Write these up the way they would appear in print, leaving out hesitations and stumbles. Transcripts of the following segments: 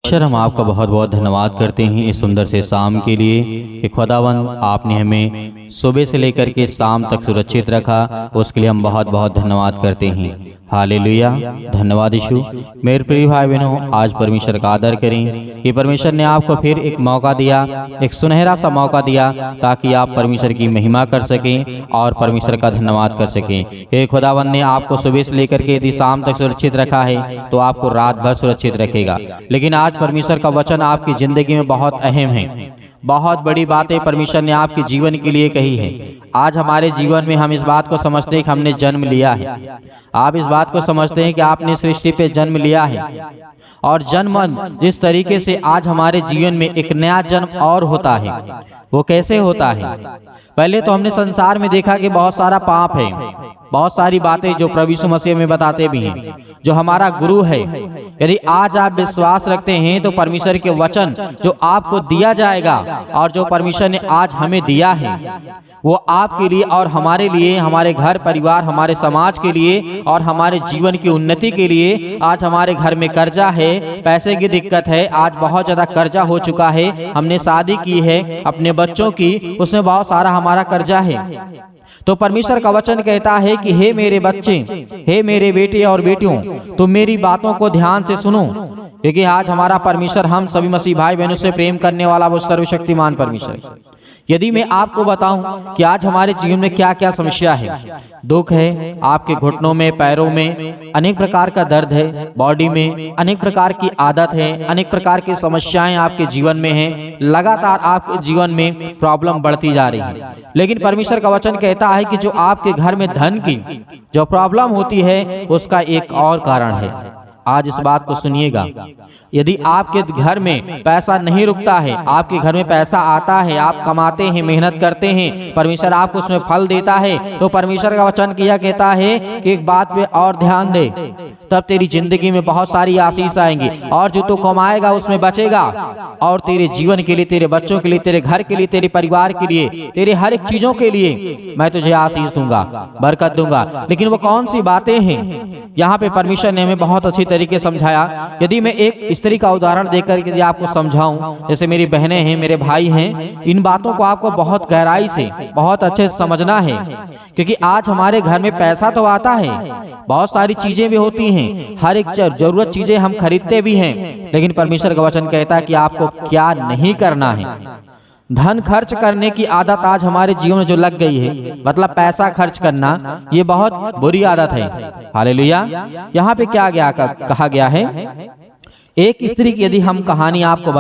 Sir हम आपका बहुत बहुत धन्यवाद करते हैं इस सुंदर से शाम के लिए कि खुदावन आपने हमें सुबह से लेकर के शाम तक सुरक्षित रखा, उसके लिए हम बहुत बहुत धन्यवाद करते हैं। हालेलुया, धन्यवाद यीशु। मेरे प्रिय भाई बहनों, आज परमेश्वर का आदर करें कि परमेश्वर ने आपको फिर एक मौका दिया, एक सुनहरा सा मौका दिया ताकि आप परमेश्वर की महिमा कर सकें और परमेश्वर का धन्यवाद कर सकें। कि खुदावन ने आपको सुबह से लेकर के यदि शाम तक सुरक्षित रखा है तो आपको रात भर सुरक्षित रखेगा। लेकिन आज परमेश्वर का वचन आपकी जिंदगी में बहुत अहम है, बहुत बड़ी बातें परमेश्वर ने आपके जीवन के लिए कही है। आज हमारे जीवन में हम इस बात को समझते हैं कि हमने जन्म लिया है। आप इस बात को समझते हैं कि आपने सृष्टि पे जन्म लिया है और जन्म जिस तरीके से आज हमारे जीवन में एक नया जन्म और होता है, वो कैसे होता है? पहले तो हमने संसार में देखा कि बहुत सारा पाप है, बहुत सारी बातें जो प्रभु यीशु मसीह में बताते भी हैं, जो हमारा गुरु है। यदि आज आप विश्वास रखते हैं तो परमेश्वर के वचन जो आपको दिया जाएगा और जो परमेश्वर ने आज हमें दिया है वो आपके लिए और हमारे लिए, हमारे घर परिवार, हमारे समाज के लिए और हमारे जीवन की उन्नति के लिए। आज हमारे घर में कर्जा है, पैसे की दिक्कत है, आज बहुत ज्यादा कर्जा हो चुका है। हमने शादी की है अपने बच्चों की, उसमें बहुत सारा हमारा कर्जा है। तो परमेश्वर का वचन कहता है कि हे मेरे बच्चे, हे मेरे बेटे और बेटियों, तुम मेरी बातों को ध्यान से सुनो, क्योंकि आज हमारा परमेश्वर हम सभी मसीह भाई बहनों से प्रेम करने वाला वो सर्वशक्तिमान परमेश्वर। यदि मैं आपको बताऊं कि आज हमारे जीवन में क्या क्या समस्या है, दुख है, आपके घुटनों में, पैरों में अनेक प्रकार का दर्द है, बॉडी में अनेक प्रकार की आदत है, अनेक प्रकार की समस्याएं आपके जीवन में हैं, लगातार आपके जीवन में प्रॉब्लम बढ़ती जा रही है। लेकिन परमेश्वर का वचन कहता है कि जो आपके घर में धन की जो प्रॉब्लम होती है उसका एक और कारण है। आज इस बात को सुनिएगा, यदि आपके घर में पैसा नहीं रुकता है, आपके घर में पैसा आता है, आप कमाते हैं, मेहनत करते हैं, परमेश्वर आपको उसमें फल देता है, तो परमेश्वर का वचन किया कहता है कि एक बात पे और ध्यान दे, तब तेरी जिंदगी में बहुत सारी आशीष आएंगी और जो तू कमाएगा उसमें बचेगा और तेरे जीवन के लिए, तेरे बच्चों के लिए, तेरे घर के लिए, तेरे परिवार के लिए, तेरे हर एक चीजों के लिए मैं तुझे आशीष दूंगा, बरकत दूंगा। लेकिन वो कौन सी बातें हैं? यहाँ पे परमेश्वर ने हमें बहुत अच्छी तरीके समझाया। यदि मैं एक स्त्री का उदाहरण देकर यदि आपको समझाऊं, जैसे मेरी बहनें हैं, मेरे भाई हैं, इन बातों को आपको बहुत गहराई से, बहुत अच्छे से समझना है, क्योंकि आज हमारे घर में पैसा तो आता है, बहुत सारी चीजें भी होती हैं, हर एक जरूरत चीजें हम खरीदते भी हैं, लेकिन परमेश्वर का वचन कहता है कि आपको क्या नहीं करना है। धन खर्च करने की आदत आज हमारे जीवन में जो लग गई है, मतलब पैसा खर्च करना, ये बहुत बुरी आदत है। हालेलुया। यहाँ पे क्या कहा गया है? एक स्त्री की यदि हम कहानी आपको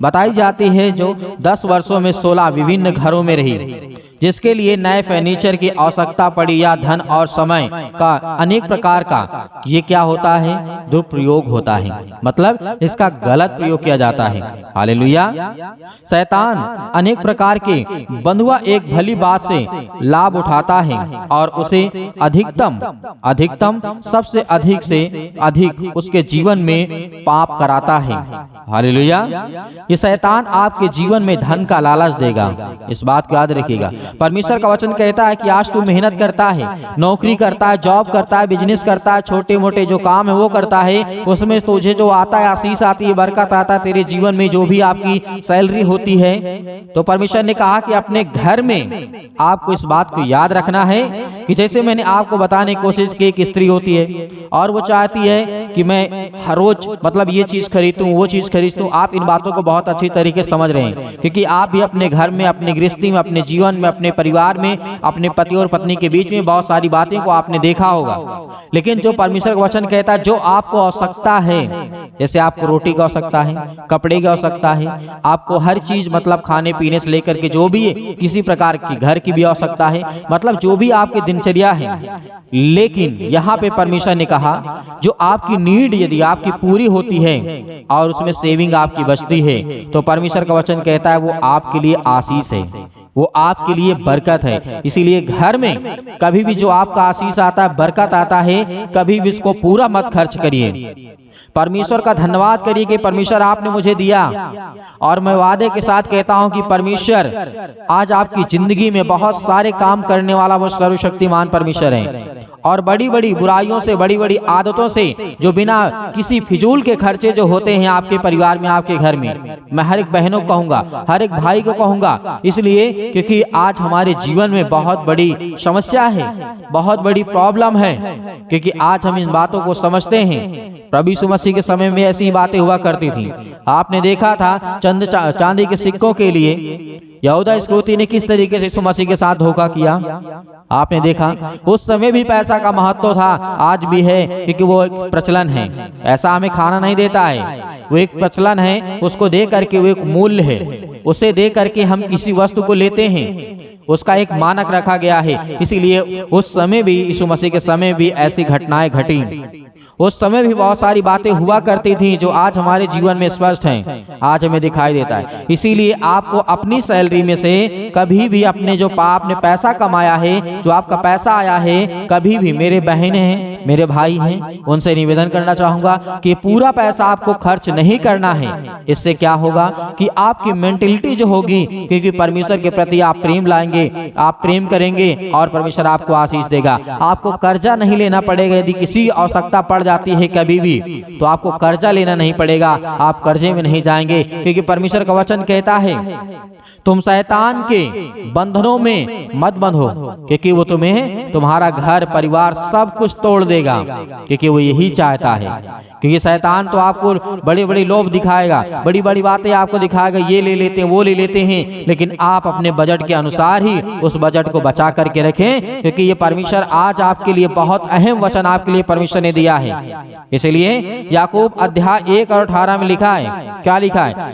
बताई जाती है जो 10 वर्षों में 16 विभिन्न घरों में रही, जिसके लिए नए फर्नीचर की आवश्यकता पड़ी या धन और समय का अनेक प्रकार का ये क्या होता है? दुरुपयोग होता है, मतलब इसका गलत प्रयोग किया जाता है। हालेलुया। शैतान अनेक प्रकार के बंधुआ एक भली बात से लाभ उठाता है और उसे अधिकतम सबसे अधिक से अधिक उसके जीवन में पाप कराता है। हालेलुया। ये शैतान आपके जीवन में धन का लालच देगा, इस बात को याद रखिएगा। परमेश्वर का वचन कहता है कि आज तू मेहनत करता है, नौकरी करता है, जॉब करता है, बिजनेस करता है, छोटे मोटे जो काम है वो करता है, उसमें तुझे जो आता है, आशीष आती है, बरकत आता है, तेरे जीवन में जो भी आपकी सैलरी होती है, तो परमेश्वर ने कहा कि अपने घर में आपको इस बात को याद रखना है कि जैसे मैंने आपको बताने की कोशिश की, एक स्त्री होती है और वो चाहती है कि मैं हर रोज मतलब ये चीज खरीदूं, वो चीज खरीदूं। आप इन बातों को बहुत अच्छी तरीके से समझ रहे हैं, क्योंकि आप भी अपने घर में, अपनी गृहस्थी में, अपने जीवन में, अपने परिवार में, अपने पति और पत्नी के बीच में बहुत सारी बातें को आपने देखा होगा। लेकिन जो परमेश्वर का वचन कहता है, जो आपको आवश्यकता है, जैसे आपको रोटी की आवश्यकता है, कपड़े की आवश्यकता है, आपको हर चीज मतलब खाने पीने से लेकर के जो भी है, किसी प्रकार की घर की भी आवश्यकता है, मतलब जो भी आपकी दिनचर्या है। लेकिन यहाँ पे परमेश्वर ने कहा जो आपकी नीड यदि आपकी पूरी होती है और उसमें सेविंग आपकी बचती है, तो परमेश्वर का वचन कहता है वो आपके लिए आशीष है, वो आपके लिए बरकत है। इसीलिए घर में कभी भी जो आपका आशीष आता है, बरकत आता है, कभी भी इसको पूरा मत खर्च करिए। परमेश्वर का धन्यवाद करिए कि परमेश्वर आपने मुझे दिया, और मैं वादे के साथ कहता हूं कि परमेश्वर आज आपकी जिंदगी में बहुत सारे काम करने वाला वो सर्वशक्तिमान परमेश्वर है। और बड़ी बड़ी बुराइयों से, बड़ी बड़ी आदतों से, जो बिना किसी फिजूल के खर्चे जो होते हैं आपके परिवार में, आपके घर में। मैं हर एक बहनों को कहूँगा, हर एक भाई को कहूँगा, इसलिए क्योंकि आज हमारे जीवन में बहुत बड़ी समस्या है, बहुत बड़ी प्रॉब्लम है, क्योंकि आज हम इन बातों को समझते हैं। प्रभु यीशु मसीह के समय में ऐसी बातें हुआ करती थी। आपने देखा था चांदी के सिक्कों के लिए यहूदा इस्करियोती ने किस तरीके से यीशु मसीह के साथ धोखा किया। आपने देखा उस समय भी पैसा का महत्व था, आज भी है, क्योंकि वो एक प्रचलन है। ऐसा हमें खाना नहीं देता है, वो एक प्रचलन है, उसको दे करके वो एक मूल्य है, उसे दे करके हम किसी वस्तु को लेते हैं, उसका एक मानक रखा गया है। इसीलिए उस समय भी, यीशु मसीह के समय भी ऐसी घटनाएं घटी। उस समय भी बहुत सारी बातें हुआ करती थी जो आज हमारे जीवन में स्पष्ट हैं, आज हमें दिखाई देता है। इसीलिए आपको अपनी सैलरी में से कभी भी अपने जो आपने पैसा कमाया है, जो आपका पैसा आया है, कभी भी, मेरे बहनें हैं, मेरे भाई हैं, उनसे निवेदन करना चाहूंगा कि पूरा पैसा आपको खर्च नहीं करना है। इससे क्या होगा कि आपकी मेंटेलिटी जो होगी, क्योंकि परमेश्वर के प्रति आप प्रेम लाएंगे, आप प्रेम करेंगे और परमेश्वर आपको आशीष देगा। आपको कर्जा नहीं लेना पड़ेगा। यदि किसी आवश्यकता पड़ जाती है कभी भी, तो आपको कर्जा लेना नहीं पड़ेगा, आप कर्जे में नहीं जाएंगे, क्योंकि परमेश्वर का वचन कहता है तुम शैतान के बंधनों में मत बंधो, क्योंकि वो तुम्हें, तुम्हारा घर परिवार सब कुछ तोड़ देगा, क्योंकि वो यही चाहता है। क्योंकि शैतान तो आपको बड़े बड़े लोभ दिखाएगा, बड़ी बड़ी बातें आपको दिखाएगा, ये ले लेते हैं, वो ले लेते हैं, लेकिन आप अपने बजट के अनुसार ही उस बजट को बचा करके रखें, क्योंकि ये परमेश्वर आज आपके लिए बहुत अहम वचन आपके लिए परमेश्वर ने दिया है। इसलिए याकूब अध्याय 1 और 18 में लिखा है, क्या लिखा है?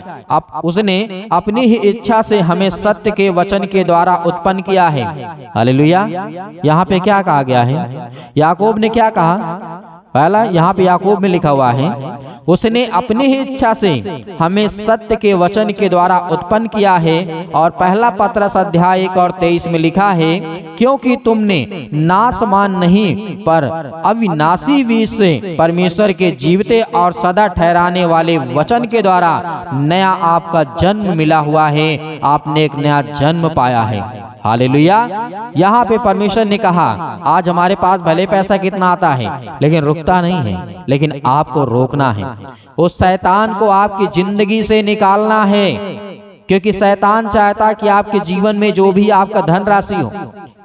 उसने अपनी ही इच्छा से हमें सत्य के वचन के द्वारा उत्पन्न किया है। हालेलुया। यहाँ पे क्या कहा गया है? याकूब ने क्या कहा? पहला यहाँ पे याकूब में लिखा हुआ है, उसने अपनी ही इच्छा से हमें सत्य के वचन के द्वारा उत्पन्न किया है। और पहला पत्रस अध्याय 1 और 23 में लिखा है, क्योंकि तुमने नाशमान नहीं पर अविनाशी बीज से परमेश्वर के जीवते और सदा ठहराने वाले वचन के द्वारा नया आपका जन्म मिला हुआ है। आपने एक नया जन्म पाया है। हालेलुया। यहाँ पे परमेश्वर ने कहा, आज हमारे पास भले पैसा कितना आता है, लेकिन रुकता नहीं है, लेकिन आपको रोकना है। उस शैतान को आपकी जिंदगी से निकालना है, क्योंकि शैतान चाहता है कि आपके जीवन में जो भी आपका धन राशि हो,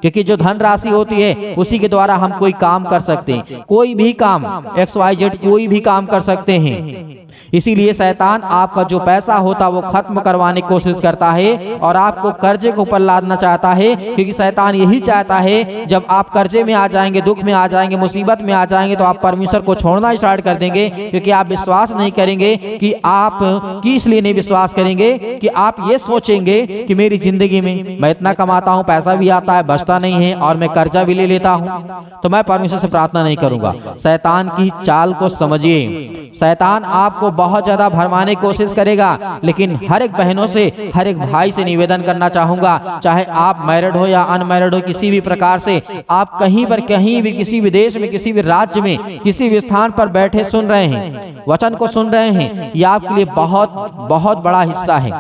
क्योंकि जो धन राशि होती है उसी के द्वारा हम कोई काम कर सकते हैं, कोई भी काम, XYZ कोई भी काम कर सकते हैं। इसीलिए शैतान आपका जो पैसा होता वो खत्म करवाने की कोशिश करता है और आपको कर्जे के ऊपर लादना चाहता है, क्योंकि शैतान यही चाहता है जब आप कर्जे में आ जाएंगे, दुख में आ जाएंगे, मुसीबत में आ जाएंगे, तो आप परमेश्वर को छोड़ना स्टार्ट कर देंगे, क्योंकि आप विश्वास नहीं करेंगे कि आप इसलिए नहीं विश्वास करेंगे कि आप ये सोचेंगे कि मेरी जिंदगी में मैं इतना कमाता हूँ, पैसा भी आता है, बचता नहीं है और मैं कर्जा भी ले लेता हूँ, तो मैं परमेश्वर से प्रार्थना नहीं करूंगा। शैतान की चाल को समझिए। शैतान आपको बहुत ज्यादा भरमाने की कोशिश करेगा, लेकिन हर एक बहनों से, हर एक भाई से निवेदन करना चाहूंगा, चाहे आप मैरिड हो या अनमैरिड हो, किसी भी प्रकार से आप कहीं पर, कहीं भी, किसी भी देश में, किसी भी राज्य में, किसी भी स्थान पर बैठे सुन रहे हैं, वचन को सुन रहे हैं, ये आपके लिए बहुत बहुत बड़ा हिस्सा है।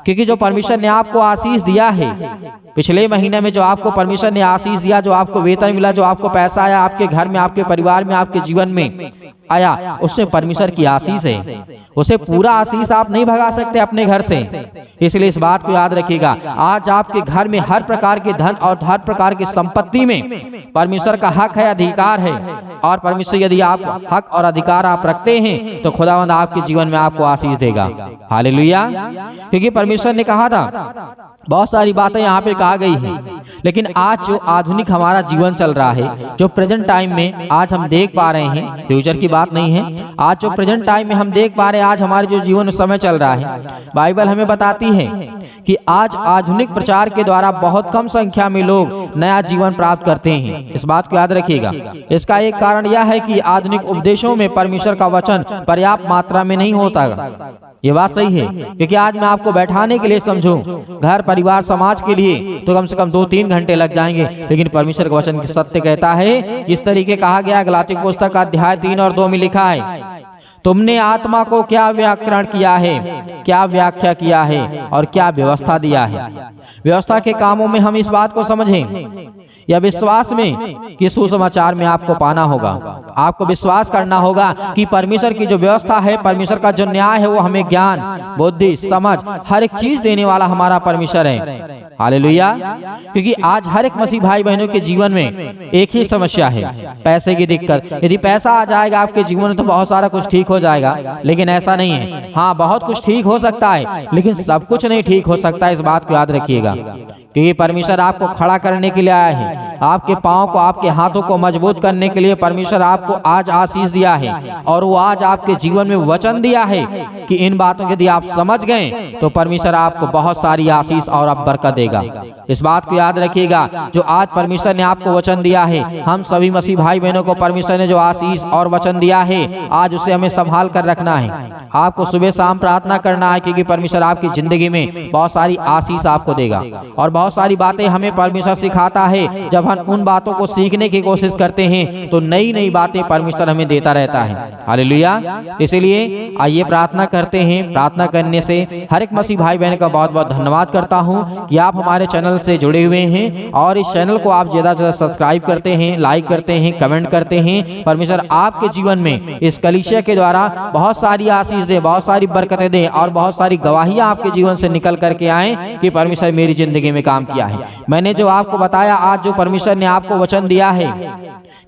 क्योंकि जो परमेश्वर ने आपको आशीष दिया है, पिछले महीने में जो आपको परमेश्वर ने आशीष दिया, जो आपको वेतन मिला, जो आपको पैसा आया, आपके घर में, आपके परिवार में, आपके जीवन में आया, उससे परमेश्वर की आशीष है। उसे पूरा आशीष आप नहीं भगा सकते अपने घर से। इसलिए इस बात को याद रखिएगा, आज आपके घर में हर प्रकार के धन और हर प्रकार की संपत्ति में परमेश्वर का हक है, अधिकार है, और परमेश्वर यदि आप हक और अधिकार आप रखते हैं तो खुदावंद आपके जीवन में आपको आशीष देगा। हालेलुया। क्योंकि परमेश्वर ने कहा था, बहुत सारी बातें यहाँ पे कहा गई है, लेकिन आज जो आधुनिक हमारा जीवन चल रहा है, जो प्रेजेंट टाइम में आज हम देख पा रहे हैं, फ्यूचर की बात नहीं है, आज जो प्रेजेंट टाइम में हम देख पा रहे हैं, आज हमारे जो जीवन समय चल रहा है, बाइबल हमें बताती है कि आज आधुनिक प्रचार के द्वारा बहुत कम संख्या में लोग नया जीवन प्राप्त करते हैं। इस बात को याद रखिएगा। इसका एक कारण यह है कि आधुनिक उपदेशों में परमेश्वर का वचन पर्याप्त मात्रा में नहीं होता। ये बात सही है, क्योंकि आज मैं आपको बैठाने के लिए समझूं, घर परिवार समाज के लिए, तो कम से कम 2-3 घंटे लग जाएंगे, लेकिन परमेश्वर का वचन सत्य कहता है, इस तरीके कहा गया, गलातियों पुस्तक का अध्याय 3 और 2 में लिखा है, तुमने आत्मा को क्या व्याकरण किया है, क्या व्याख्या किया है और क्या व्यवस्था दिया है। व्यवस्था के कामों में हम इस बात को समझें, या विश्वास में कि सुसमाचार में आपको पाना होगा। आपको विश्वास करना होगा कि परमेश्वर की जो व्यवस्था है, परमेश्वर का जो न्याय है, वो हमें ज्ञान, बुद्धि, समझ, हर एक चीज देने वाला हमारा परमेश्वर है। हालेलुया। क्योंकि आज हर एक मसीह भाई बहनों के जीवन में एक ही समस्या है, पैसे की दिक्कत। यदि पैसा आ जाएगा आपके जीवन में तो बहुत सारा कुछ ठीक हो जाएगा, लेकिन ऐसा नहीं है। हाँ, बहुत कुछ ठीक हो सकता है, लेकिन सब कुछ नहीं ठीक हो सकता। इस बात को याद रखिएगा, क्योंकि परमेश्वर आपको खड़ा करने के लिए आया है। आपके पाँव को, आपके हाथों को मजबूत करने के लिए परमेश्वर आपको आज आशीष दिया है, और वो आज आपके जीवन में वचन दिया है कि इन बातों को यदि आप समझ गए तो परमेश्वर आपको बहुत सारी आशीष और आप बरकत देगा। इस बात को याद रखिएगा, जो आज परमेश्वर ने आपको वचन दिया है, हम सभी मसीह भाई बहनों को परमेश्वर ने जो आशीष और वचन दिया है, आज उसे हमें संभाल कर रखना है। आपको सुबह शाम प्रार्थना करना है, क्योंकि परमेश्वर आपकी जिंदगी में बहुत सारी आशीष आपको देगा। और बहुत सारी बातें हमें परमेश्वर सिखाता है। जब हम उन बातों को सीखने की कोशिश करते हैं तो नई नई बातें परमेश्वर हमें देता रहता है। हालेलुया। इसलिए आइए प्रार्थना करते हैं। प्रार्थना करने से हर एक मसीह भाई बहन का बहुत बहुत धन्यवाद करता हूं कि आप हमारे चैनल से जुड़े हुए हैं, और इस चैनल को आप ज्यादा से ज्यादा सब्सक्राइब करते हैं, लाइक करते हैं, कमेंट करते हैं। परमेश्वर आपके जीवन में इस कलीसिया के द्वारा बहुत सारी आशीष दे, बहुत सारी बरकतें दे, और बहुत सारी गवाहियां आपके जीवन से निकल करके आए कि परमेश्वर मेरी जिंदगी में काम किया है। मैंने जो आपको बताया, आज जो परमेश्वर ने आपको वचन दिया है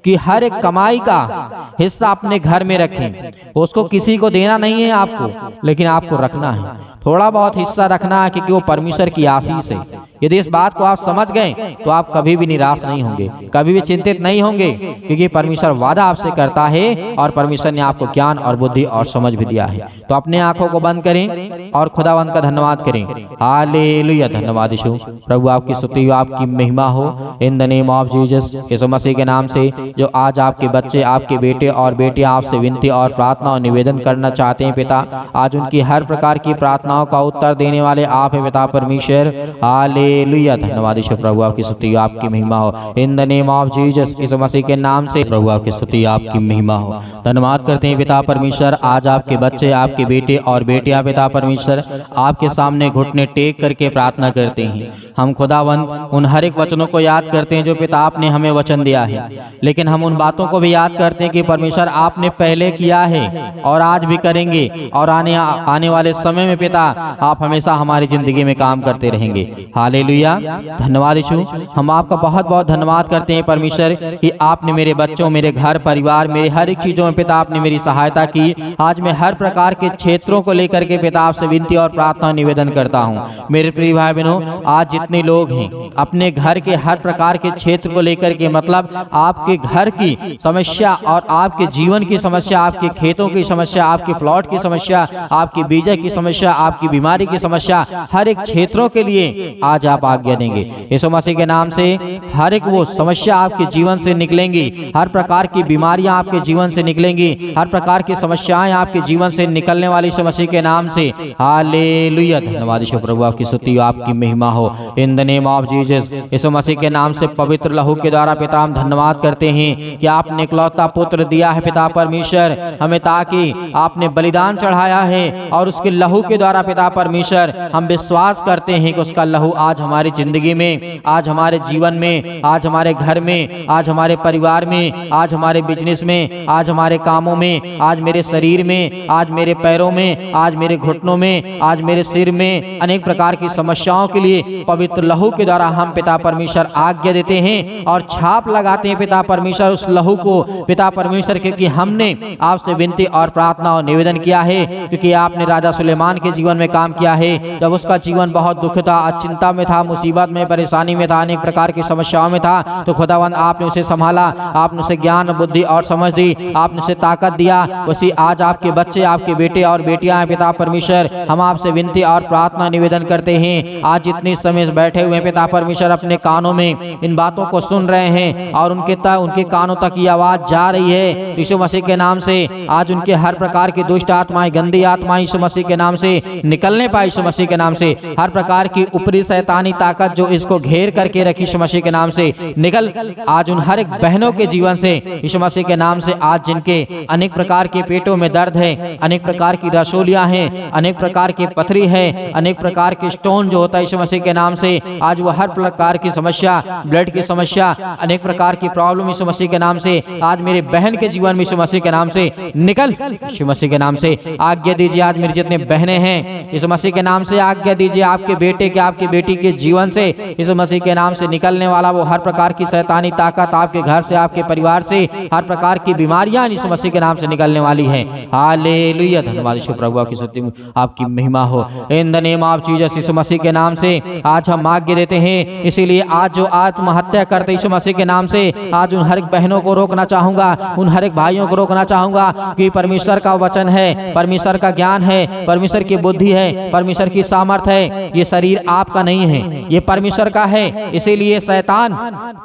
कि हर एक कमाई का हिस्सा अपने घर में रखें, उसको किसी को देना नहीं है आपको, लेकिन आपको रखना है। थोड़ा बहुत हिस्सा रखना है, क्योंकि वो परमेश्वर की आशीष है। यदि इस बात को आप समझ गए तो आप कभी भी निराश नहीं होंगे, कभी भी चिंतित नहीं होंगे, क्योंकि परमेश्वर वादा आपसे करता है, और परमेश्वर ने आपको ज्ञान और बुद्धि और समझ भी दिया है। तो अपने आंखों को बंद करें और खुदावंत का धन्यवाद करें। हालेलुया। धन्यवाद यीशु। प्रभु आपकी स्तुति हो, आपकी महिमा हो, in the name of Jesus. Yeshu Masih के नाम से जो आज आपके बच्चे, आपके बेटे और बेटियां आपसे विनती और प्रार्थना और निवेदन करना चाहते हैं पिता, आज उनकी हर प्रकार की प्रार्थनाओं का उत्तर देने वाले आप हैं पिता परमेश्वर। हालेलुया। धन्यवाद यीशु। प्रभु आपकी स्तुति, आपकी महिमा हो, in the name of Jesus. Yeshu Masih के नाम से प्रभु आपकी स्तुति, आपकी महिमा हो। धन्यवाद करते हैं पिता परमेश्वर। आज आपके बच्चे, आपके बेटे और बेटियां पिता परमेश्वर आपके सामने घुटने टेक करके प्रार्थना करते हैं। हम खुदावंत उन हर एक वचनों को याद करते हैं जो पिता आपने हमें वचन दिया है, लेकिन हम उन बातों को भी याद करते हैं कि परमेश्वर आपने पहले किया है और आज भी करेंगे, और आने वाले समय में पिता आप हमेशा हमारी जिंदगी में काम करते रहेंगे। हालेलुया। धन्यवाद यीशु। हम आपका बहुत बहुत धन्यवाद करते हैं परमेश्वर कि आपने मेरे बच्चों, मेरे घर परिवार, मेरे हर एक चीजों में पिता आपने मेरी सहायता की। आज मैं हर प्रकार के क्षेत्रों को लेकर के पिता आपसे विनती और प्रार्थना निवेदन करता हूँ। मेरे प्रिय भाई बहनों, आज जितने लोग हैं अपने घर के हर प्रकार के क्षेत्र को लेकर के, मतलब आपके घर की समस्या और आपके जीवन की समस्या, आपके खेतों की समस्या, आपके प्लॉट की समस्या, आपकी बीजा की समस्या, आपकी बीमारी की समस्या, हर एक क्षेत्रों के लिए आज आप आज्ञा देंगे यीशु मसीह के नाम से। हर एक वो समस्या आपके जीवन से निकलेंगी, हर प्रकार की बीमारियां आपके जीवन से निकलेंगी, हर प्रकार की समस्याएं आपके जीवन से निकलने वाली यीशु मसीह के नाम से। हालेलुया। धन्यवाद यीशु। प्रभु आपकी स्तुति, आपकी महिमा हो, in the name of Jesus. Yeshu Masih के नाम से पवित्र लहू के द्वारा पिता हम धन्यवाद करते हैं कि आपने इकलौता पुत्र दिया है पिता परमेश्वर हमें, ताकि आपने बलिदान चढ़ाया है, और उसके लहू के द्वारा पिता परमेश्वर हम विश्वास करते हैं कि उसका लहू आज हमारी जिंदगी में, आज हमारे जीवन में, आज हमारे घर में, आज हमारे परिवार में, आज हमारे बिजनेस में, आज हमारे कामों में, आज मेरे शरीर में, आज मेरे पैरों में, आज मेरे घुटनों में, आज मेरे सिर में, अनेक प्रकार की समस्याओं के लिए पवित्र लहू के द्वारा हम पिता परमेश्वर आज्ञा देते हैं और छाप लगाते हैं पिता परमेश्वर उस लहू को पिता परमेश्वर, क्योंकि हमने आपसे विनती और प्रार्थना और निवेदन किया है, क्योंकि आपने राजा सुलेमान के जीवन में काम किया है। जब उसका जीवन बहुत दुख था, चिंता में था, मुसीबत में, परेशानी में था, अनेक प्रकार की समस्याओं में था, तो खुदावंद आपने उसे संभाला, आपने उसे ज्ञान, बुद्धि और समझ दी, आपने उसे ताकत दिया। उसी आज आपके बच्चे, आपके बेटे और बेटियां पिता परमेश्वर, हम आपसे विनती और प्रार्थना निवेदन करते हैं। आज जितने समय बैठे हुए पिता परमेश्वर अपने कानों में इन बातों को सुन रहे हैं और उनके कानों तक ये आवाज जा रही है, यीशु मसीह के नाम से आज उनके हर प्रकार की दुष्ट आत्माएं, गंदी आत्माएं यीशु मसीह के नाम से निकलने पाए। यीशु मसीह के नाम से हर प्रकार की ऊपरी शैतानी ताकत जो इसको घेर करके रखी, यीशु मसीह के नाम से निकल आज उन हर एक बहनों के जीवन से यीशु मसीह के नाम से। आज जिनके अनेक प्रकार के पेटों में दर्द है, अनेक प्रकार की रसोलियां हैं, अनेक प्रकार के पथरी है, अनेक प्रकार के स्टोन जो होता है, यीशु मसीह के नाम से आज वो हर प्रकार की समस्या, ब्लड की समस्या, अनेक प्रकार की प्रॉब्लम यीशु मसीह के नाम से आज मेरे बहन के जीवन में यीशु मसीह के नाम से निकल, यीशु मसीह के नाम से आज्ञा दीजिए। आज मेरे जितने बहनें हैं यीशु मसीह के नाम से आज्ञा दीजिए, आपके बेटे के, आपकी बेटी के जीवन से यीशु मसीह के नाम से निकलने वाला वो हर प्रकार की शैतानी ताकत आपके घर से, आपके परिवार से, हर प्रकार की बीमारियां यीशु मसीह के नाम से निकलने वाली है। हालेलुया, धन्यवाद यीशु प्रभु की स्तुति आपकी महिमा हो। In the name of Jesus, Yeshu Masih के नाम से आज हम आज्ञा देते हैं। इसीलिए आज जो आत्महत्या करते यीशु मसीह के नाम से आज उन हर एक बहनों को रोकना चाहूंगा, उन हर एक भाइयों को रोकना चाहूंगा कि परमेश्वर का वचन है, परमेश्वर का ज्ञान है, परमेश्वर की बुद्धि है, परमेश्वर की सामर्थ्य है। ये शरीर आपका नहीं है, ये परमेश्वर का है। इसीलिए शैतान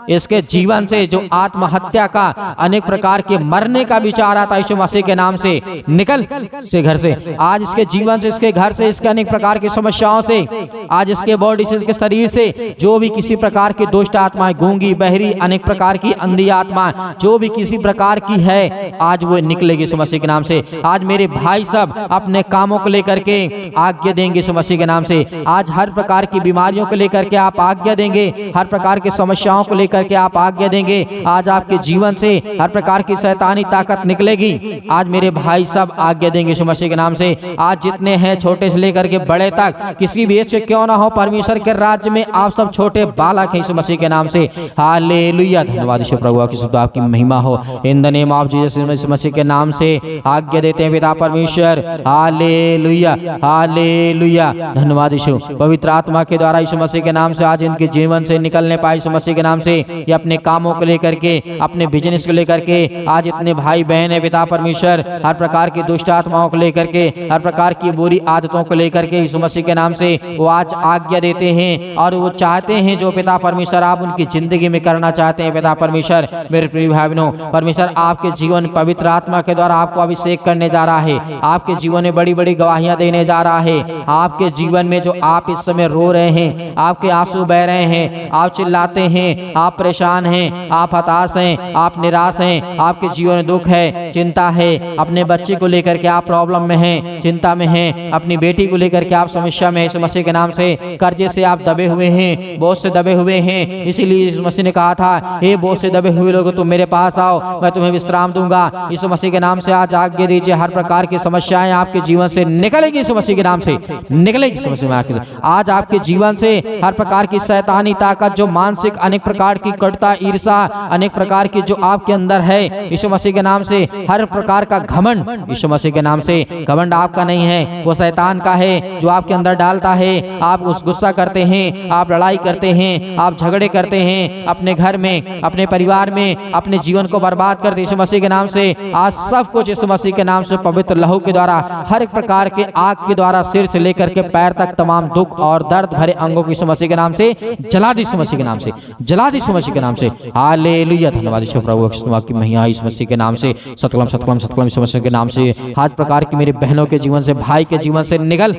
इसके जीवन से जो आत्महत्या का, अनेक प्रकार के मरने का विचार आता है यीशु मसीह के नाम से निकल से घर से, आज इसके जीवन से, इसके घर से, इसके अनेक प्रकार की समस्याओं से, आज इसके बॉडी से, इसके शरीर से जो भी किसी प्रकार की दुष्ट आत्माएं, गूंगी, बहरी, अनेक प्रकार की अंधी आत्मा जो भी किसी प्रकार की है, आज वो निकलेगी यीशु मसीह के नाम से। आज मेरे भाई सब अपने कामों को लेकर के आज्ञा देंगे यीशु मसीह के नाम से। आज हर प्रकार की बीमारियों को लेकर के आप आज्ञा देंगे, हर प्रकार की समस्याओं को लेकर के आप आज्ञा देंगे। आज आपके जीवन से हर प्रकार की शैतानी ताकत निकलेगी। आज मेरे भाई सब आज्ञा देंगे यीशु मसीह के नाम से। आज जितने हैं, छोटे से लेकर के बड़े तक, किसी भी एज से क्यों ना हो, परमेश्वर के राज्य में आप सब छोटे बालक हैं यीशु मसीह के नाम से। हालेलुया, धन्यवाद यीशु प्रभु की स्तुति आपकी महिमा हो। In the name of Jesus, Yeshu Masih के नाम से आज्ञा देते हैं पिता परमेश्वर। हालेलुया, हालेलुया, धन्यवाद यीशु। पवित्र आत्मा के द्वारा यीशु मसीह के नाम से आज इनके जीवन से निकलने पाए यीशु मसीह के नाम से। ये अपने कामों को लेकर के, अपने बिजनेस को लेकर के, आज इतने भाई बहन है पिता परमेश्वर, हर प्रकार की दुष्ट आत्माओं को लेकर के, हर प्रकार की बुरी आदतों को लेकर के यीशु मसीह के नाम से वो आज आज्ञा देते हैं और वो चाहते हैं जो पिता परमेश्वर आप उनकी जिंदगी में करना चाहते हैं पिता परमेश्वर। मेरे प्रिय भाई बहनों, परमेश्वर आपके जीवन पवित्र आत्मा के द्वारा आपको अभिषेक करने जा रहा है, आपके जीवन में बड़ी बड़ी गवाहियां देने जा रहा है। आपके जीवन में जो आप इस समय रो रहे हैं, आपके आंसू बह रहे हैं, आप चिल्लाते हैं, आप परेशान हैं, आप हताश हैं, आप निराश हैं, आपके जीवन में दुख है, चिंता है, अपने बच्चे को लेकर के आप प्रॉब्लम में हैं, चिंता में हैं, अपनी बेटी को लेकर के आप समस्या में यीशु मसीह के नाम से, कर्जे से आप दबे हुए हैं, बोझ से दबे हुए हैं। इसीलिए यीशु मसीह ने कहा था, हे बोझ से दबे हुए लोग तुम मेरे पास आओ, मैं तुम्हें विश्राम दूंगा। यीशु मसीह के नाम से आज आज्ञा दीजिए, हर प्रकार की समस्याएं आपके जीवन से निकलेगी यीशु मसीह के नाम से, निकलेगी यीशु मसीह के। आज आपके जीवन से हर प्रकार की शैतानी ताकत, जो मानसिक अनेक प्रकार की कटुता, ईर्षा, अनेक प्रकार की जो आपके अंदर है यीशु मसीह के नाम से, हर प्रकार का घमंड यीशु मसीह के नाम से, घमंड आपका नहीं है, वो शैतान का है जो आपके अंदर डालता है। आप उस गुस्सा करते हैं, आप लड़ाई करते हैं, आप झगड़े करते हैं अपने घर में, अपने परिवार में, अपने जीवन को बर्बाद करते यीशु मसीह के नाम से। आज सब कुछ यीशु मसीह के नाम से, पवित्र लहू के द्वारा, हर एक प्रकार के आग के द्वारा, सिर से लेकर के पैर तक तमाम दुख और दर्द भरे अंगों को यीशु मसीह के नाम से जला दी, यीशु मसीह के नाम से जला दी, यीशु मसीह के नाम से। हालेलुया, धन्यवाद यीशु प्रभु की महिमा यीशु मसीह के नाम से। सतकलम सतकलम सतकलम यीशु मसीह के नाम से हर प्रकार की मेरी बहनों के जीवन से, भाई के जीवन से निकल।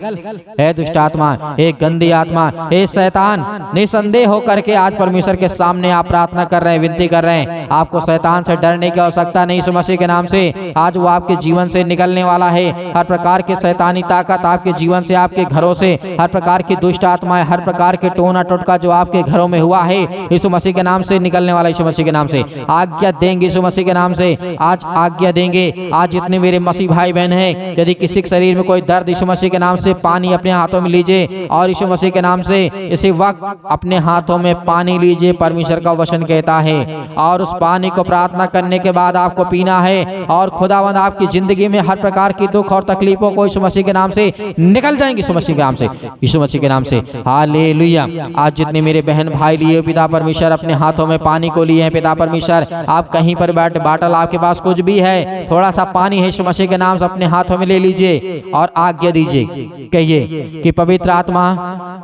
है दुष्ट आत्मा, एक गंदी आत्मा, हे शैतान, निसंदेह होकर के आज परमेश्वर के सामने आप प्रार्थना कर रहे हैं, विनती कर रहे हैं। आपको शैतान से डरने की आवश्यकता नहीं, यीशु मसीह के नाम से आज वो आपके जीवन से निकलने वाला है। हर प्रकार के शैतानी ताकत आपके जीवन से, आपके घरों से, हर प्रकार की दुष्ट आत्माएं, हर प्रकार के टोना टोटका जो आपके घरों में हुआ है यीशु मसीह के नाम से निकलने वाला, यीशु मसीह के नाम से आज्ञा देंगे, यीशु मसीह के नाम से आज आज्ञा देंगे। आज जितने मेरे मसीह भाई बहन हैं, यदि किसी के शरीर में कोई दर्द, यीशु मसीह के नाम से पानी अपने हाथों में लीजिए और यीशु मसीह के नाम से इसी वक्त अपने हाथों में पानी लीजिए। परमेश्वर का वचन कहता है और उस पानी को प्रार्थना करने के बाद आपको पीना है और खुदावंद आपकी जिंदगी में हर प्रकार की दुख और तकलीफों को यीशु मसीह के नाम से निकल जाएंगे, यीशु मसीह के नाम से, यीशु मसीह के नाम से। हालेलुया। आज जितने मेरे बहन भाई लिए पिता परमेश्वर अपने हाथों में पानी को लिए हैं पिता परमेश्वर, आप कहीं पर बैठ, बाटल आपके पास कुछ भी है, थोड़ा सा पानी है, यीशु मसीह के नाम से अपने हाथों में ले लीजिए और आज्ञा दीजिए, कहिए कि पवित्र आत्मा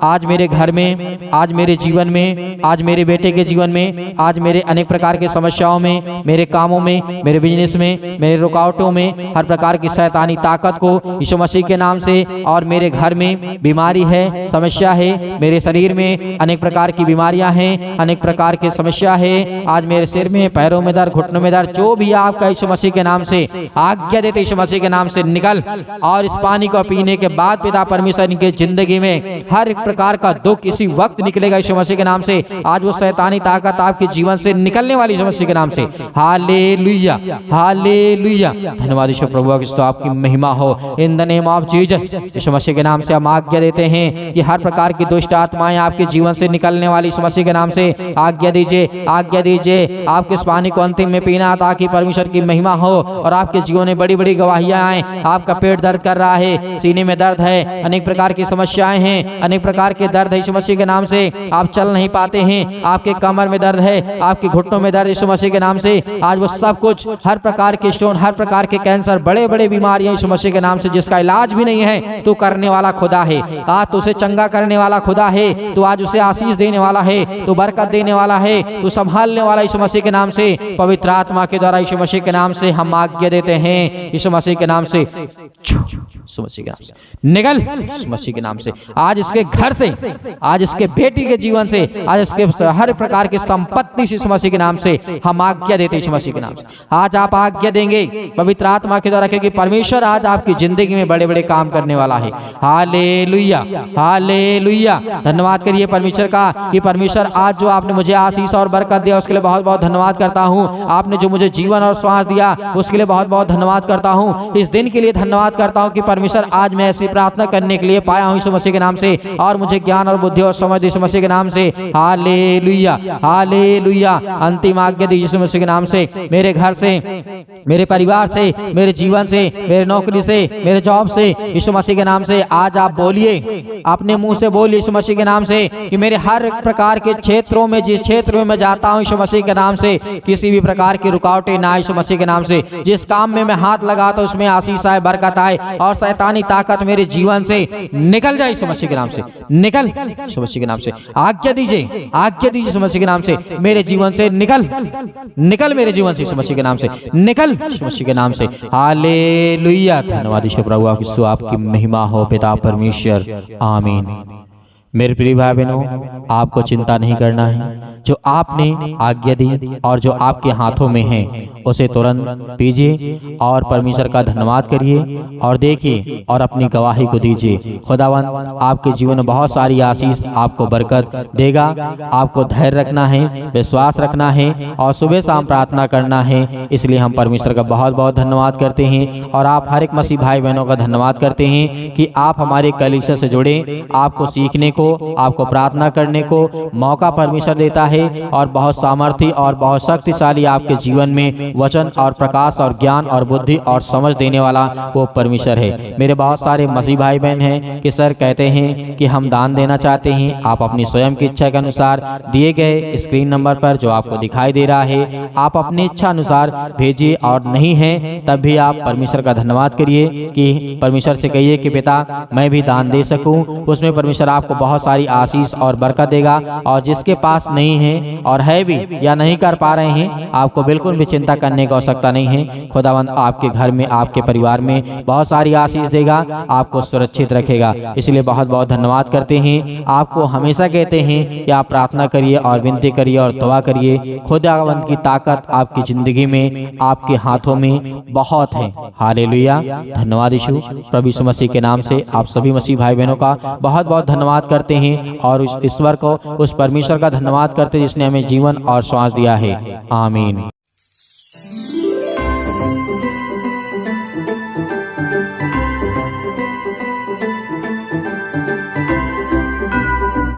आज मेरे घर में, आज मेरे जीवन में, आज मेरे बेटे के जीवन में, आज मेरे अनेक प्रकार की समस्याओं में, मेरे कामों में, मेरे बिजनेस में, मेरे रुकावटों में, हर प्रकार की शैतानी ताकत को यीशु मसीह के नाम से, और मेरे घर में बीमारी है, समस्या है, मेरे शरीर में अनेक प्रकार की बीमारियां हैं, अनेक प्रकार की समस्या है, आज मेरे सिर में, पैरों में दर्द, घुटनों में दर्द, जो भी आपका यीशु मसीह के नाम से आज्ञा देते यीशु मसीह के नाम से निकल। और इस पानी को पीने के बाद पिता परमेश्वर इनके जिंदगी में हर एक प्रकार का दुख इसी वक्त निकलेगा यीशु मसीह के नाम से। आज वो शैतानी ताकत आपके जीवन से निकलने वाली यीशु मसीह के नाम से। Hallelujah, hallelujah. धन्यवाद यीशु प्रभु की आपकी महिमा हो in the name of Jesus. Yeshu Masih के नाम से हम आज्ञा देते हैं कि हर प्रकार की दुष्ट आत्माएं आपके जीवन से निकलने वाली यीशु मसीह के नाम से आज्ञा दीजिए, आज्ञा दीजिए। आपके इस पानी को अंतिम में पीना ताकि परमेश्वर की महिमा हो और आपके जीवन में बड़ी बड़ी गवाहियां आए। आपका पेट दर्द कर रहा है, सीने में दर्द है, अनेक प्रकार की समस्याएं हैं, अनेक प्रकार के दर्द है यीशु मसीह के नाम से। आप चल नहीं पाते हैं, आपके कमर में दर्द है, आपके घुटनों में दर्द यीशु मसीह के नाम से। आज वो सब कुछ, हर प्रकार के स्टोन, हर प्रकार के कैंसर, बड़े बड़े बीमारियां यीशु मसीह के नाम से जिसका इलाज भी नहीं है, तो करने वाला खुदा है। आज तो उसे चंगा करने वाला खुदा है, तो आज उसे आशीष देने वाला है, तो बरकत देने वाला है, तो संभालने वाला यीशु मसीह के नाम से। पवित्र आत्मा के द्वारा यीशु मसीह के नाम से हम आज्ञा देते हैं, यीशु मसीह के नाम से, यीशु मसीह के नाम से निकल, यीशु मसीह के नाम से। आज इसके घर से, आज इसके बेटी के जीवन से, आज इसके हर प्रकार की संपत्ति यीशु मसीह के नाम से हम आज्ञा देते हैं यीशु मसीह के नाम से। आज आप आज्ञा देंगे पवित्र आत्मा के द्वारा, क्योंकि परमेश्वर आज आपकी जिंदगी में बड़े बड़े काम करने वाला है। Hallelujah, hallelujah. धन्यवाद करिए परमेश्वर का कि परमेश्वर आज जो आपने मुझे आशीष और बरकत दिया उसके लिए बहुत बहुत धन्यवाद करता हूँ। आपने जो मुझे जीवन और श्वास दिया उसके लिए बहुत बहुत धन्यवाद करता हूँ। इस दिन के लिए धन्यवाद करता हूँ कि परमेश्वर आज मैं ऐसी प्रार्थना करने के लिए पाया हूँ यीशु मसीह के नाम से, और मुझे ज्ञान और बुद्धि और समझ यीशु मसीह के नाम से। Hallelujah, hallelujah. अंतिम आज्ञा दी यीशु मसीह के नाम से, मेरे घर से, मेरे परिवार से, मेरे जीवन से, मेरे नौकरी से, मेरे जॉब से, यीशु मसीह के नाम से। आज आप बोलिए, अपने मुंह से बोलिए यीशु मसीह के नाम से कि मेरे हर प्रकार के क्षेत्रों में, जिस क्षेत्र में मैं जाता हूँ यीशु मसीह के नाम से, किसी भी प्रकार की रुकावटें ना यीशु मसीह के नाम से। जिस काम में मैं हाथ लगाता हूँ उसमें आशीष आए, बरकत आए, और शैतानी ताकत मेरे जीवन से निकल जाए यीशु मसीह के नाम से। निकल यीशु मसीह के नाम से। आज्ञा दीजिए, आज्ञा दीजिए यीशु मसीह के नाम से, मेरे जीवन से निकल, निकल मेरे जीवन से यीशु मसीह के नाम से, निकल यीशु मसीह के नाम से। हालेलुया। धन्यवाद यीशु प्रभु आपकी महिमा हो पिता परमेश्वर। आमीन। मेरे प्रिय भाई बहनों, आपको चिंता नहीं करना है। जो आपने आज्ञा दी और जो आपके हाथों में है उसे तुरंत पीजिए और परमेश्वर का धन्यवाद करिए और देखिए और अपनी गवाही को दीजिए। खुदावंद आपके जीवन में बहुत सारी आशीष, आपको बरकत देगा। आपको धैर्य रखना है, विश्वास रखना है और सुबह शाम प्रार्थना करना है। इसलिए हम परमेश्वर का बहुत बहुत धन्यवाद करते हैं और आप हर एक मसीह भाई बहनों का धन्यवाद करते हैं कि आप हमारे कलीसिया से जुड़े। आपको सीखने को, आपको प्रार्थना करने को मौका परमेश्वर देता है और बहुत सामर्थ्य और बहुत शक्तिशाली आपके जीवन में वचन और प्रकाश और ज्ञान और बुद्धि और समझ देने वाला वो परमेश्वर है। मेरे बहुत सारे मसीह भाई बहन हैं कि सर कहते हैं कि हम दान देना चाहते हैं। आप अपनी स्वयं की इच्छा के अनुसार दिए गए स्क्रीन नंबर पर जो आपको दिखाई दे रहा है, आप अपनी इच्छा अनुसार भेजिए और नहीं है तब भी आप परमेश्वर का धन्यवाद करिए कि परमेश्वर से कहिए कि पिता मैं भी दान दे सकूं। उसमें परमेश्वर आपको बहुत सारी आशीष और बरकत देगा। और जिसके पास नहीं है और है भी या नहीं कर पा रहे हैं, आपको बिल्कुल भी चिंता करने की आवश्यकता नहीं है। खुदावंद आपके घर में, आपके परिवार में बहुत सारी आशीष देगा, आपको सुरक्षित रखेगा। इसलिए बहुत बहुत धन्यवाद करते हैं। आपको हमेशा कहते हैं कि आप प्रार्थना करिए और विनती करिए और दुआ करिए। खुदावंद की ताकत आपकी जिंदगी में, आपके हाथों में बहुत है। हालेलुया। धन्यवाद यीशु प्रभु यीशु मसीह के नाम से आप सभी मसीह भाई बहनों का बहुत बहुत धन्यवाद करते हैं और उस ईश्वर को, उस परमेश्वर का धन्यवाद करते जिसने हमें जीवन और श्वास दिया है। आमीन।